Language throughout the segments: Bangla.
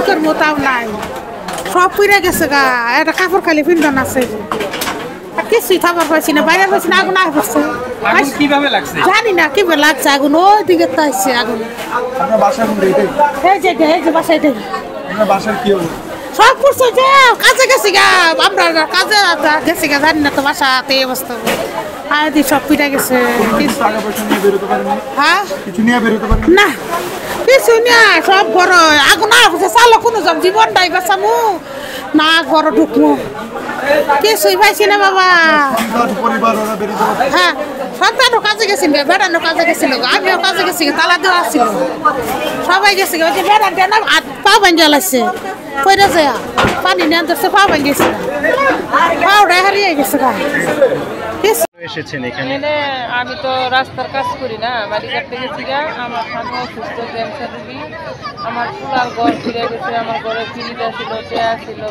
করবো তাও নাই, সব পুড়ে গেছে গা। একটা কাপড় খালি পিন্ডন আছে, কিছুই খাবার পাইছি না, বাইরে পাইছি না, আগুন আয় পড়ছে। কিভাবে লাগছে জানি না কিভাবে লাগছে আগুন, ওই দিকে তো আসছে আগুন। এই যে বাসায় দেখি সব করছে যে কাজে গেছি গা, আমরা কাজে গেছি গা, জানি না তো বাসাতে অবস্থা। আদি সব পিঠা গেছে। হ্যাঁ না কিছু না, সব ঘর আগুন আছে, চালো কোনো সব জীবনটাই বাঁচামু না, ঘর ঢুকমু, কিছুই পাইছি না বাবা। হ্যাঁ সন্তানও কাজে গেছিল, বেড়ানো কাজে গেছিল, আমিও কাজে গেছি, তালা দেওয়া ছিল, সবাই গেছে। ওই যে বেড়ানটা না পা ভাঙ্গিয়া লাগছে, কইরা যায় পানি নিয়ে ধরছে, পা ভাঙ্গিয়েছে, পাউডা হারিয়ে গেছে গা। এসেছেন এখানে? আমি তো রাস্তার কাজ করি না, বাড়ি কাটতে গেছি গা। আমার স্বামী অসুস্থ, ক্যান্সার রোগী। আমার ফুলার ঘর ফিরে গেছে, আমার ঘরে ফিরিটা ছিল, টেয়া ছিল,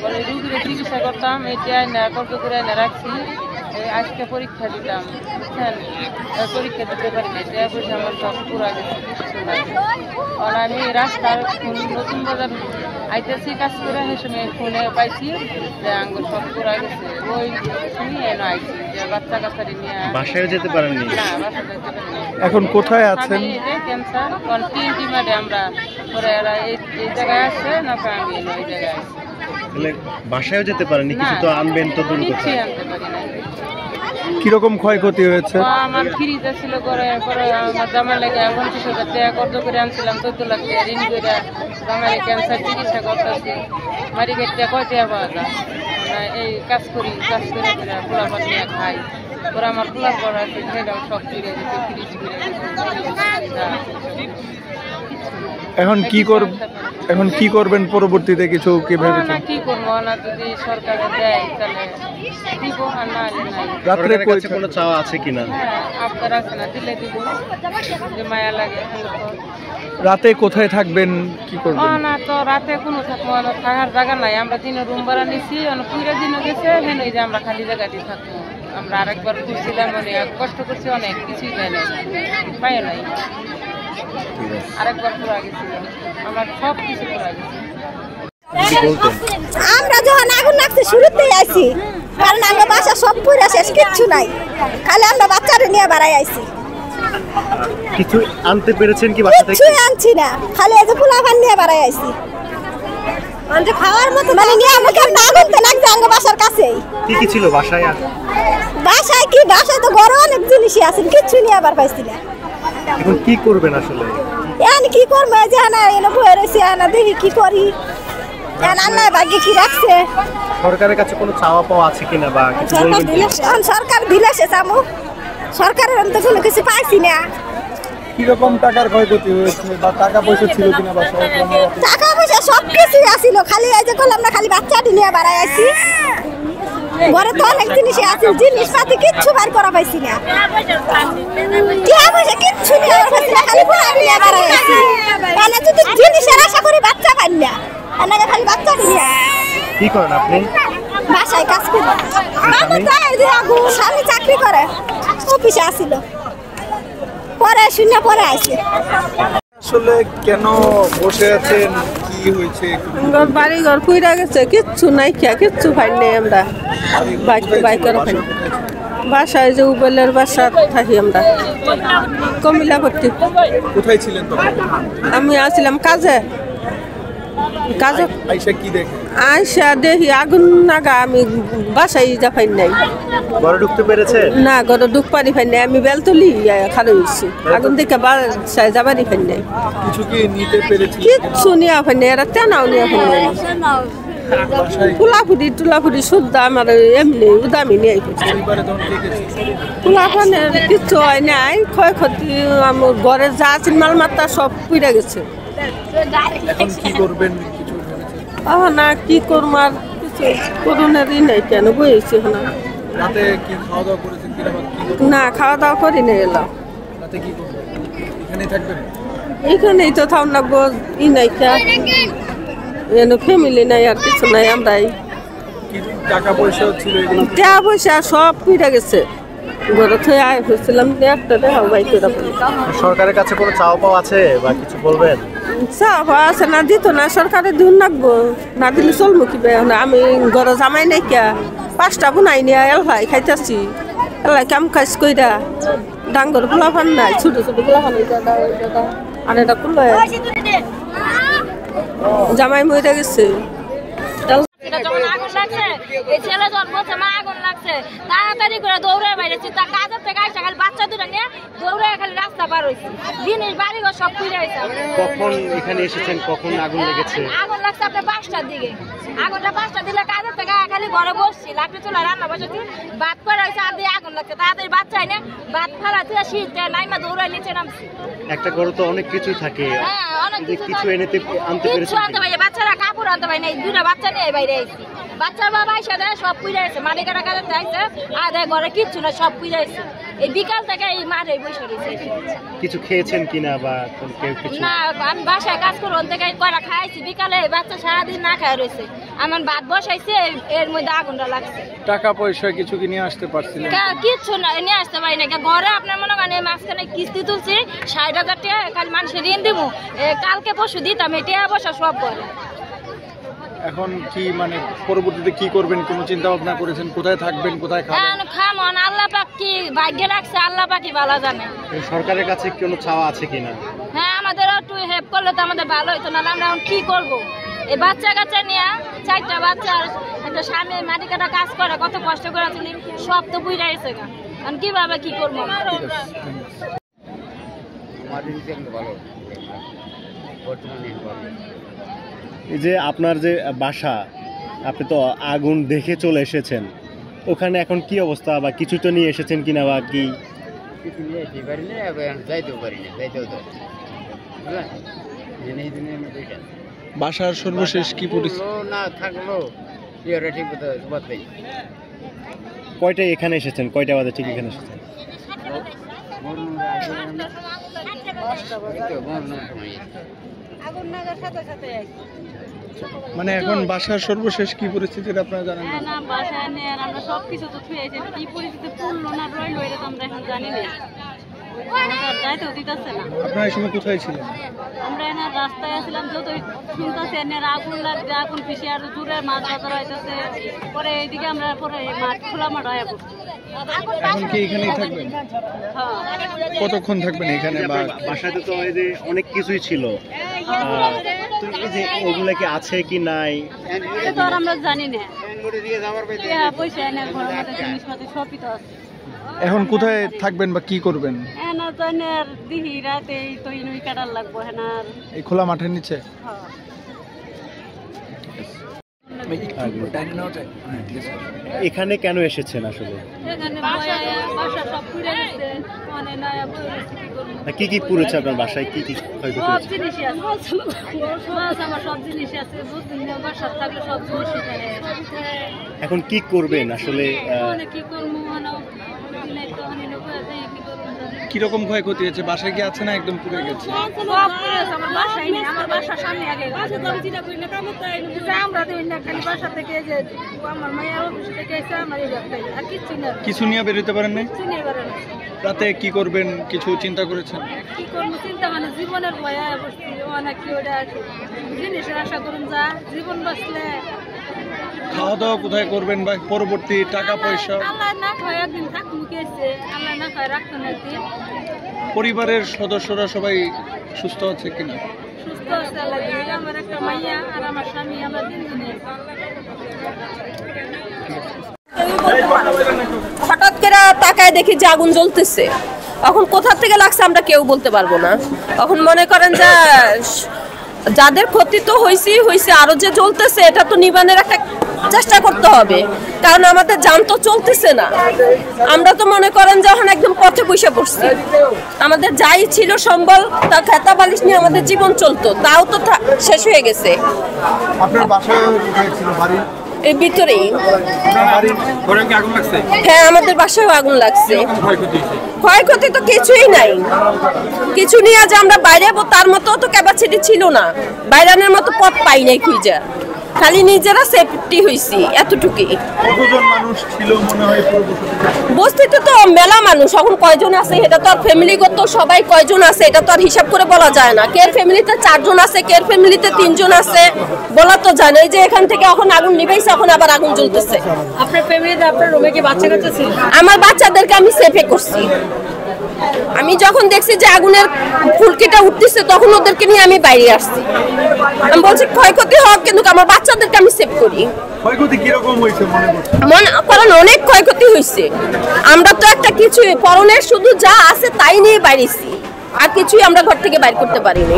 বলে রুগীরে চিকিৎসা করতাম, এই টেয়ায় না কত করে এনে রাখছি। আজকে পরীক্ষা দিতাম, বুঝছেন, পরীক্ষা দিতে পারি না, টেয়া পয়সা আমার সব পুরা গেছে, কিছু নাই। আর আমি রাস্তার নতুন বাজার আইতেছি কাজ করে, সেই সময় ফোনে পাইছি যে আঙ্গুর সব পুরা গেছে। ওই শুনি এনে আইছি যে বাচ্চা কাচ্চারি নিয়ে। বাসায় যেতে পারেননি? না, বাসায় যেতে পারিনি। এখন কোথায় আছেন? ক্যান্সার টিমারে আমরা পরে এরা এই জায়গায় আসছে না, আমি ওই জায়গায় আসছি। তাহলে বাসায়ও যেতে পারেননি? কিছু তো আনবেন তো দূর কথা। আনতে পারি না। কিরকম ক্ষয়ক্ষতি হয়েছে? আমার ফ্রিজে ছিল করে, পরে আমার জামাই লাগে 25,000 টাকা কত করে আনছিলাম, 14 লাখ টাকা ঋণ করে জামাই ক্যান্সার চিকিৎসা করতেছি। মারি গেটটা কয় টাকা পাওয়া যায়, এই কাজ করি, কাজ করে করে পোলাপান নিয়ে খাই। পরে আমার পোলার পর আছে, সেটাও সব ফিরে গেছে, ফ্রিজ ফিরে গেছে। এখন কি করবেন পরবর্তীতে, কিছু কি ভেবেছেন? কি করবো না, যদি সরকারে দেয় তাহলে দিব, আর না হলে নাই। রাত্রে কোনো চাওয়া আছে কিনা? হ্যাঁ, আপনার আছে না, দিলে দিব, যে মায়া লাগে। রাতে কোথায় থাকবেন, কি করবেন? না তো রাতে কোনো থাকবো না, থাকার জায়গা নাই। আমরা দিনে রুম ভাড়া নিছি, পুরো দিনও গেছে, হেন যে আমরা খালি জায়গাতেই থাকবো। আমরা আরেকবার খুঁজছিলাম, অনেক কষ্ট করছি, অনেক কিছুই পাই নাই, পাই নাই। আরেকবার পুরা গেছিল, আমার সব কিছু পুরা গেছে। আমরা যখন আগুন লাগছে শুরুতেই আইছি, কারণ আমরা বাসা সব পুরা শেষ, কিচ্ছু নাই, খালি আমরা বাচ্চারা নিয়ে বাড়াই আইছি। কিছু আনতে পেরেছেন কি বাসা থেকে? কিছুই আনছি না, খালি এই যে পোলাপান নিয়ে বাড়াই আইছি। মানে খাওয়ার মতো মানে নিয়ে আমাকে আগুন তো লাগছে আমার বাসার কাছেই। কি ছিল বাসায়? বাসায় কি, বাসায় তো বড় অনেক জিনিসই আছে, কিচ্ছু নিয়ে আবার পাইছি না। এখন কি করবেন আসলে? এখন কি করবো, যে না এনে বয়ে রয়েছি, না দেখি কি করি, আল্লাহ ভাগ্যে কি রাখছে। সরকারের কাছে কোনো চাওয়া পাওয়া আছে কিনা বা কিছু বলবেন? সরকার দিলে সে চামু, সরকারের তো কোনো কিছু পাইছি না। কিরকম টাকার ক্ষয়ক্ষতি হয়েছে বা টাকা পয়সা ছিল কিনা বাসায়? টাকা পয়সা সব কিছুই আসিল, খালি এই যে করলাম না, খালি বাচ্চাটি নিয়ে বাড়াই আছি। ঘরে তো অনেক জিনিসই আছে, জিনিসপাতি কিচ্ছু বার করা পাইছি না, টাকা পয়সা কিচ্ছু নিয়ে পাইছি না, খালি পোলাপান নিয়ে বাড়াই আছি। মানে যদি জিনিসের আশা করি বাচ্চা পাই না, আর খালি বাচ্চাটি নিয়ে। কি করেন আপনি? বাসায় কাজ করি। স্বামী চাকরি করে, অফিসে আসিল, পরে শূন্য পরে আসে। আসলে কেন বসে আছেন, কি হয়েছে? বাড়ি ঘর পুইরা গেছে, কিচ্ছু নাই, কিচ্ছু পাই নাই। আমরা বাসায় যে উবেলের বাসা থাকি, আমরা কমিলাপট্টি। কোথায় ছিলেন তখন? আমি আসছিলাম কাজে। আইসা দেখি আগুন নাগা, আমি বাসায় যা পাই নাই। ঘরে ঢুকতে পেরেছে না, ঘরে ঢুক পারি পাই নাই, আমি বেলতলি খালি হয়েছি, আগুন দেখে বাসায় যাবারই পাই নাই। কিচ্ছু নিয়ে পাই নাই, এরা তেনাও নিয়ে পাই নাই। টুলাফুরি শুদ্ধ আমার এমনি উদামি নিয়ে টুলাফানের কিচ্ছু হয় নাই, ক্ষয়ক্ষতি আমার ঘরে যা আছে মাল মাত্রা সব পুড়ে গেছে। না কি করবো, আর কিছু করুণেরই নাই, কেন বইছি না। না, খাওয়া দাওয়া করি না, এলাম এইখানেই তো থাম লাগবো, ই নাই, ফ্যামিলি নাই, আর কিছু নাই। আমরাই টাকা পয়সা সব পুড়ে গেছে, ঘরে থেকে আয় হয়েছিলাম একটা দেখা ভাই করে সরকারের কাছে কোনো চাওয়া পাওয়া আছে বা কিছু বলবেন? চাওয়া আছে না, দিত না, সরকারের দিন রাখবো না, দিলে চলবো কি আমি ঘরে জামাই নাই কে 5টা বুনাই নিয়ে এলভাই খাইতেছি, এলাই কাম কাজ কইরা ডাঙ্গর পোলাফান নাই, ছোট ছোট পোলাফান আর এটা করলো জামাই মরে গেছে। যখন আগুন লাগছে এই ছেলে যখন বলছে মা আগুন লাগছে তাড়াতাড়ি করে দৌড়ে বাইরেছি, তার কাজের থেকে আইসা খালি বাচ্চা দুটো নিয়ে দৌড়ে খালি রাস্তা পার হয়েছি, জিনিস বাড়িঘর সব পুড়ে হয়েছে। কখন এখানে এসেছেন, কখন আগুন লেগেছে? আগুন লাগছে আপনার 5টার দিকে, আগুনটা 5টা দিলে কাজের থেকে খালি ঘরে বসছি, লাকড়ি চুলা রান্না বসেছি, ভাত করা হয়েছে আর দিয়ে আগুন লাগছে, তাড়াতাড়ি বাচ্চা এনে ভাত ফালাতে শীত নাইমা দৌড়ে নিচে নামছি। একটা ঘরে তো অনেক কিছুই থাকে, হ্যাঁ অনেক কিছু আনতে পেরেছেন? আনতে পারি, বাচ্চারা কাপড় আনতে পারি না, 2টা বাচ্চা নিয়ে বাইরে আইছি, বাচ্চার বাবা এসে দেয় সব পুড়ে আছে, মালিকারা কাজে চাইছে আর ঘরে কিচ্ছু না, সব পুড়ে আছে। এই বিকাল থেকে এই মাঠে বসে রয়েছে। কিছু খেয়েছেন কিনা বা কেউ কিছু? না, আমি বাসায় কাজ করে ওন থেকে করা খাইছি, বিকালে বাচ্চা সারাদিন না খায় রয়েছে, আমার ভাত বসাইছে এর মধ্যে আগুনটা লাগছে। টাকা পয়সা কিছু কি নিয়ে আসতে পারছিলেন? কিচ্ছু না নিয়ে আসতে পারি না, ঘরে আপনার মনে করেন মাঝখানে কিস্তি তুলছি 60,000 টাকা, খালি মানুষের ঋণ দিব, কালকে পরশু দিতাম, এটা বসা সব করে। এখন কি মানে পরবর্তীতে কি করবেন, কোনো চিন্তা ভাবনা করেছেন? কোথায় থাকবেন, কোথায় খাবেন? খামন আল্লাহ পাক কি ভাগ্যে রাখছে, আল্লাহ পাকই ভালো জানে। সরকারের কাছে কোনো চাওয়া আছে কিনা? হ্যাঁ আমাদের একটু হেল্প করলে তো আমাদের ভালো হইতো, না আমরা এখন কি করবো? এই বাচ্চা কাচ্চা নিয়ে 4টা বাচ্চা একটা স্বামী মাটি কাটা কাজ করে, কত কষ্ট করে তুলি, সব তো বুঝা গেছে গা, এখন কিভাবে কি করবো? এই যে আপনার যে বাসা, আপনি তো আগুন দেখে চলে এসেছেন, ওখানে এখন কি অবস্থা বা কিছু তো নিয়ে এসেছেন কিনা বা কি? কিছু নিয়ে যেতে পারি না, যাইতেও পারি না, যাইতেও তো বাসার সর্বশেষ কি পরিস্থিতি? না থাকলো ইয়েটা ঠিক মতো বদলাই। কয়টায় এখানে এসেছেন, কয়টা বাজে ঠিক এখানে এসেছেন? মানে এখন বাসার সর্বশেষ কি পরিস্থিতি আপনারা জানেন না? না বাসায় নিয়ে আমরা সবকিছু তো থুয়ে আছি, কি পরিস্থিতি পড়লো না রইলো এটা তো আমরা এখন জানি না, যাইতেও দিতেছে না। আপনারা এই সময় কোথায় ছিলেন? আমরা এনে রাস্তায় আসলাম, যত শুনতেছে এনে আগুন লাগছে, আগুন পিছিয়ে আর দূরের মাছ বাজার হইতেছে, পরে এইদিকে আমরা পরে মাঠ খোলা মাঠ হয়ে পড়ছি। এখন কি এখানেই থাকবেন? কতক্ষণ থাকবেন এখানে? বা বাসাতে তো এই যে অনেক কিছুই ছিল, তো এই যে ওগুলা কি আছে কি নাই তো আর আমরা জানি না, পয়সা এনে ঘরের মধ্যে জিনিসপাতি সবই তো আছে। এখন কোথায় থাকবেন বা কি করবেন? এনা তো দিহি রাতে তো ইনুই কাটার লাগবো হেনার এই খোলা মাঠের নিচে। এখানে কেন এসেছেন আসলে? কি কি পুড়েছে আপনার বাসায়, কি কি ক্ষয়ক্ষতি হয়েছে? এখন কি করবেন আসলে? কিরকম ক্ষয়ক্ষতি হয়েছে? বাসায় কি আছে না একদম পুড়ে গেছে? কিছু নিয়ে বেরোতে পারেন নাই? রাতে কি করবেন কিছু চিন্তা করেছেন? কি করবো চিন্তা মানে জীবনের ভয় অনেক কি ওটা জিনিসের আশা করুন, যা জীবন বাঁচলে খাওয়া দাওয়া কোথায় করবেন বা পরবর্তী টাকা পয়সা? আল্লাহ না খায় একদিন থাকুন গেছে, আল্লাহ না খায় রাখতো না। পরিবারের সদস্যরা সবাই সুস্থ আছে কিনা? সুস্থ আছে আল্লাহ, আমার একটা মাইয়া আর আমার স্বামী, আমরা 3 দিনে। হঠাৎ করে তাকায় দেখি যে আগুন জ্বলতেছে, এখন কোথা থেকে লাগছে আমরা কেউ বলতে পারবো না। এখন মনে করেন যে যাদের ক্ষতি তো হয়েছে, আরো যে জ্বলতেছে এটা তো নিবানের একটা চেষ্টা করতে হবে, কারণ আমাদের যান তো চলতেছে না। আমরা তো মনে করেন যখন একদম পথে বসে পড়ছি, আমাদের যাই ছিল সম্বল তা খেতা বালিশ নিয়ে আমাদের জীবন চলতো, তাও তো শেষ হয়ে গেছে। আপনার বাসায় ছিল বাড়ি এর ভিতরেই? আগুন লাগছে? হ্যাঁ আমাদের বাসায় আগুন লাগছে। ক্ষয়ক্ষতি তো কিছুই নাই, কিছু নিয়ে যে আমরা বাইরে যাবো তার মতো তো ক্যাপাসিটি ছিল না, বাইরানের মতো পথ পাই নাই খুঁজা। খালি নিজেরা সেফটি হইছি এতটুকুই। কতজন মানুষ ছিল মনে হয় পুরো বস্তিতে? তো মেলা মানুষ, এখন কয়জন আছে এটা তো আর ফ্যামিলিগত সবাই কয়জন আছে এটা তো আর হিসাব করে বলা যায় না। কের ফ্যামিলিতে 4 জন আছে, কের ফ্যামিলিতে 3 জন আছে, বলা তো যায় না। এই যে এখান থেকে এখন আগুন নিভাইছে, এখন আবার আগুন জ্বলতেছে। আপনার ফ্যামিলিতে আপনার রুমে কি বাচ্চা কাচ্চা ছিল? আমার বাচ্চাদেরকে আমি সেফে করছি। আমি যখন দেখছি যে আগুনের ফুলকিটা উঠতেছে তখন ওদেরকে নিয়ে আমি বাইরে আসছি। আমি বলছি ক্ষয়ক্ষতি হোক কিন্তু আমার বাচ্চাদেরকে আমি সেভ করি। ক্ষয়ক্ষতি কিরকম হয়েছে মনে করেন? অনেক ক্ষয়ক্ষতি হয়েছে। আমরা তো একটা কিছু পরনের শুধু যা আছে তাই নিয়ে বাইরেছি, আর কিছুই আমরা ঘর থেকে বাইর করতে পারিনি।